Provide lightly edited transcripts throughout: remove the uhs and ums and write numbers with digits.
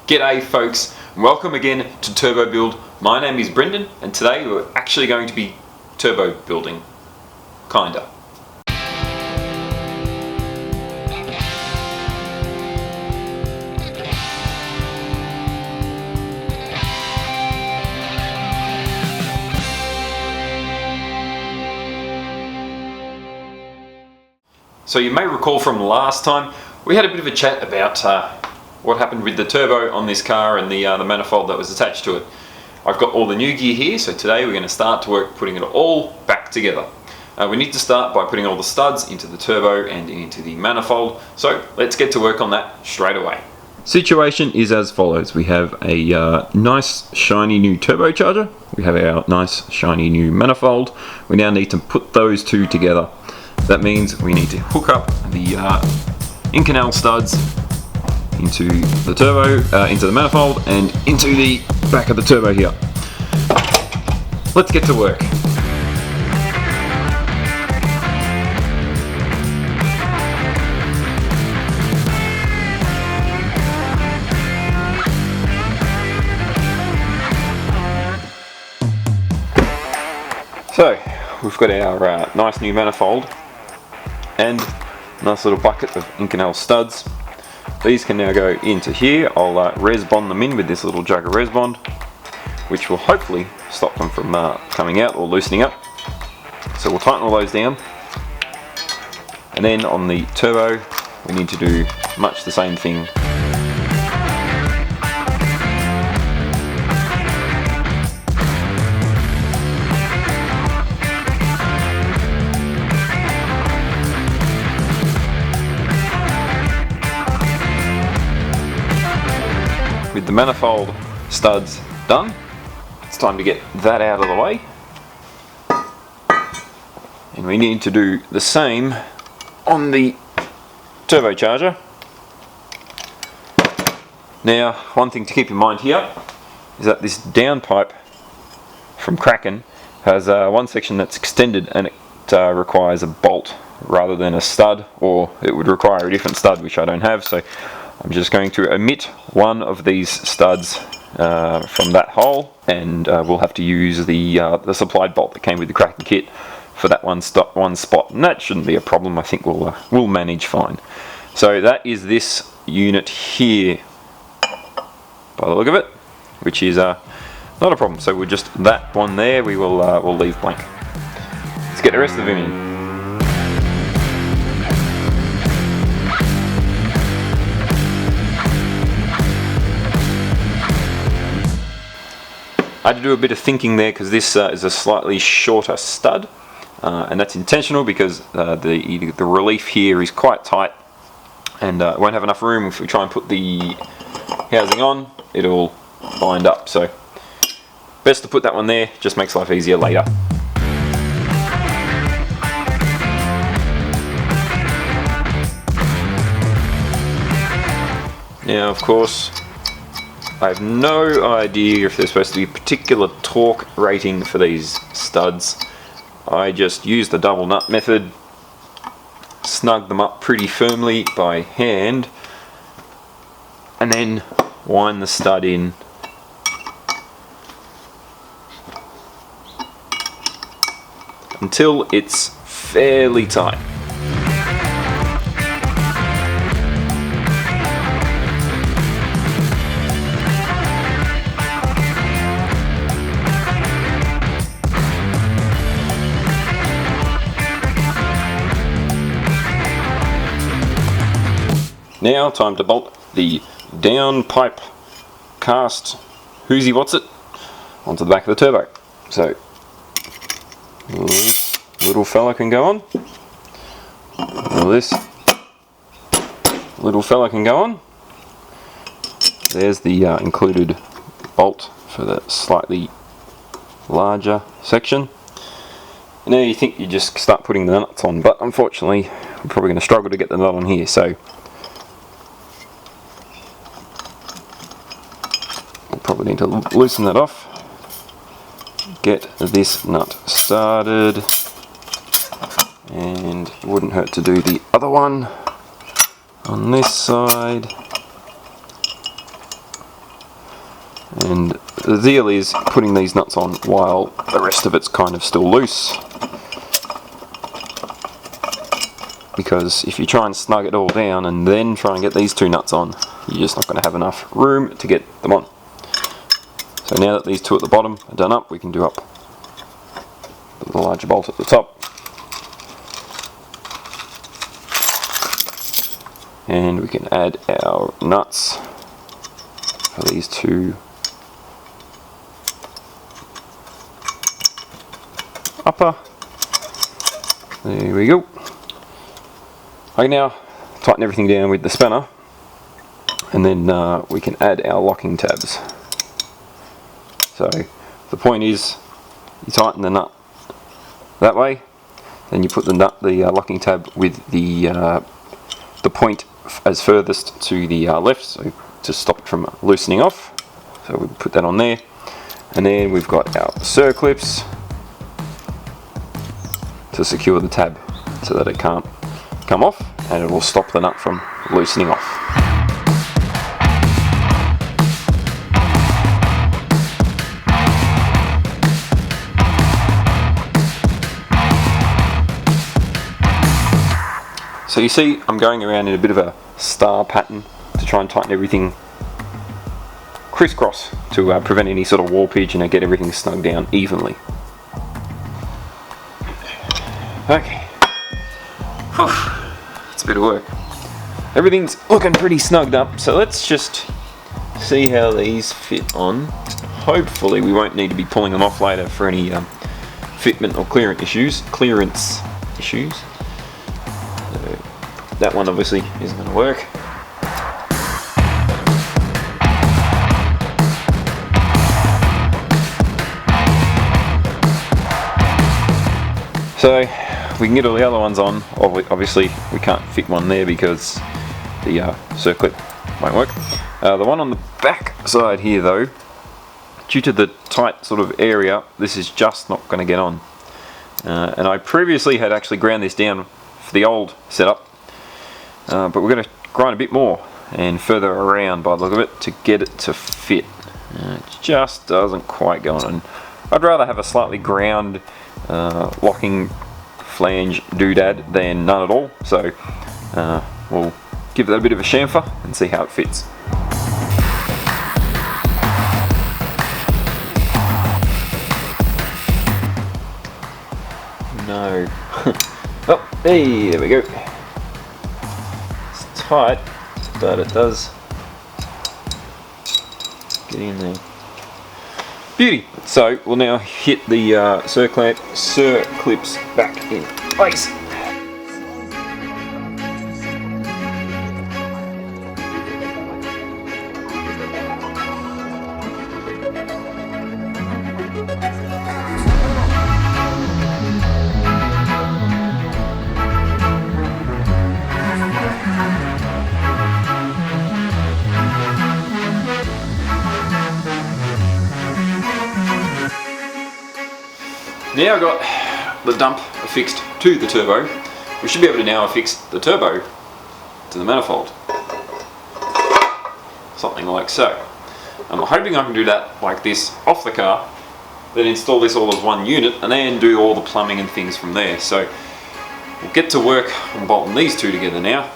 G'day folks, and welcome again to Turbo Build. My name is Brendan, and today we're actually going to be turbo building. Kinda. So you may recall from last time, we had a bit of a chat about what happened with the turbo on this car and the manifold that was attached to it. I've got all the new gear here, so today we're going to start to work putting it all back together. We need to start by putting all the studs into the turbo and into the manifold, so let's get to work on that straight away. Situation is as follows. We have a nice shiny new turbocharger, we have our nice shiny new manifold. We now need to put those two together. That means we need to hook up the in-canal studs into the turbo, into the manifold, and into the back of the turbo here. Let's get to work. So, we've got our nice new manifold and nice little bucket of in-canal studs. These can now go into here. I'll res bond them in with this little jug of res bond, which will hopefully stop them from coming out or loosening up. So we'll tighten all those down. And then on the turbo, we need to do much the same thing. With the manifold studs done, it's time to get that out of the way, and we need to do the same on the turbocharger. Now, one thing to keep in mind here is that this downpipe from Kraken has one section that's extended, and it requires a bolt rather than a stud, or it would require a different stud, which I don't have. So I'm just going to omit one of these studs from that hole, and we'll have to use the supplied bolt that came with the Kraken kit for that one spot, and that shouldn't be a problem. I think we'll manage fine. So that is this unit here, by the look of it, which is not a problem. So we'll just, that one there we'll leave blank. Let's get the rest of them in. I had to do a bit of thinking there because this is a slightly shorter stud, and that's intentional because the relief here is quite tight, and won't have enough room. If we try and put the housing on, it'll bind up. So best to put that one there, just makes life easier later. Now, of course, I have no idea if there's supposed to be a particular torque rating for these studs. I just use the double nut method, snug them up pretty firmly by hand, and then wind the stud in. Until it's fairly tight. Now, time to bolt the downpipe cast whoozy what's it onto the back of the turbo. So this little fella can go on. This little fella can go on. There's the included bolt for the slightly larger section. And now you think you just start putting the nuts on, but unfortunately I'm probably going to struggle to get the nut on here. So probably need to loosen that off, get this nut started, and it wouldn't hurt to do the other one on this side. And the deal is putting these nuts on while the rest of it's kind of still loose, because if you try and snug it all down and then try and get these two nuts on, you're just not going to have enough room to get them on. So now that these two at the bottom are done up, we can do up the larger bolt at the top. And we can add our nuts for these two upper. There we go. I can now tighten everything down with the spanner, and then we can add our locking tabs. So the point is, you tighten the nut that way, then you put the locking tab with the point as furthest to the left, so to stop it from loosening off. So we put that on there, and then we've got our circlips to secure the tab so that it can't come off, and it will stop the nut from loosening off. So you see, I'm going around in a bit of a star pattern to try and tighten everything crisscross to prevent any sort of warpage and get everything snug down evenly. Okay. It's a bit of work. Everything's looking pretty snugged up, so let's just see how these fit on. Hopefully we won't need to be pulling them off later for any fitment or clearance issues. That one obviously isn't going to work. So we can get all the other ones on. Obviously we can't fit one there because the circlip won't work. The one on the back side here though, due to the tight sort of area, this is just not going to get on. And I previously had actually ground this down for the old setup, but we're going to grind a bit more and further around by the look of it to get it to fit. It just doesn't quite go on. And I'd rather have a slightly ground locking flange doodad than none at all, so we'll give that a bit of a chamfer and see how it fits. No. Oh, hey, there we go. It's tight, but it does get in there. Beauty. So we'll now hit the circlips back in place. Now I've got the dump affixed to the turbo, we should be able to now affix the turbo to the manifold. Something like so. I'm hoping I can do that like this off the car, then install this all as one unit and then do all the plumbing and things from there. So we'll get to work on bolting these two together now.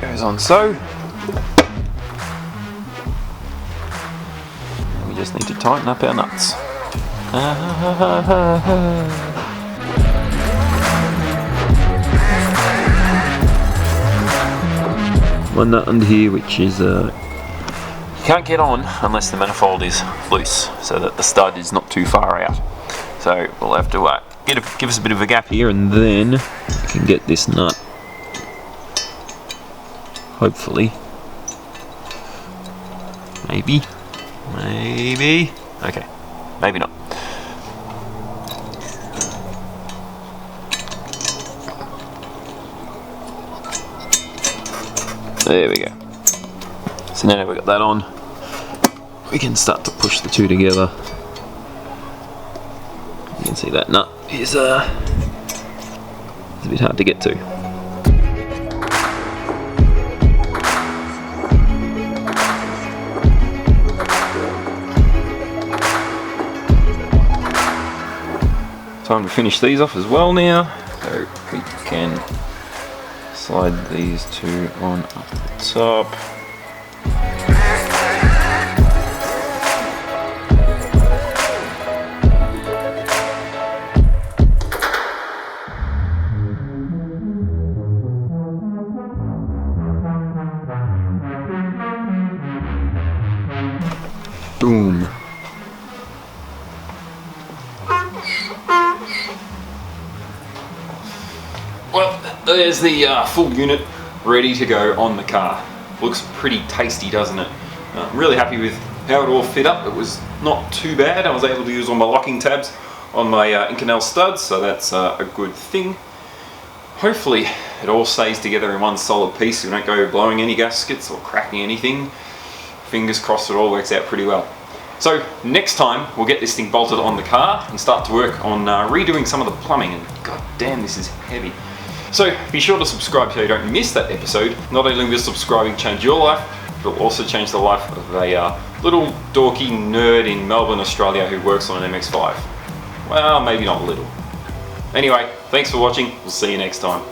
Goes on so. We just need to tighten up our nuts. One nut under here which is you can't get on unless the manifold is loose, so that the stud is not too far out. So we'll have to give us a bit of a gap here, and then we can get this nut, hopefully, maybe, okay, maybe not. There we go. So now we've got that on, we can start to push the two together. You can see that nut is it's a bit hard to get to. Time to finish these off as well now. So we can slide these two on up the top. Boom. Well, there's the full unit ready to go on the car. Looks pretty tasty, doesn't it? I'm really happy with how it all fit up. It was not too bad. I was able to use all my locking tabs on my Inconel studs, so that's a good thing. Hopefully it all stays together in one solid piece. We don't go blowing any gaskets or cracking anything. Fingers crossed it all works out pretty well. So next time we'll get this thing bolted on the car and start to work on redoing some of the plumbing, and god damn, this is heavy. So be sure to subscribe so you don't miss that episode. Not only will subscribing change your life, it will also change the life of a little dorky nerd in Melbourne, Australia who works on an MX-5. Well, maybe not little. Anyway, thanks for watching. We'll see you next time.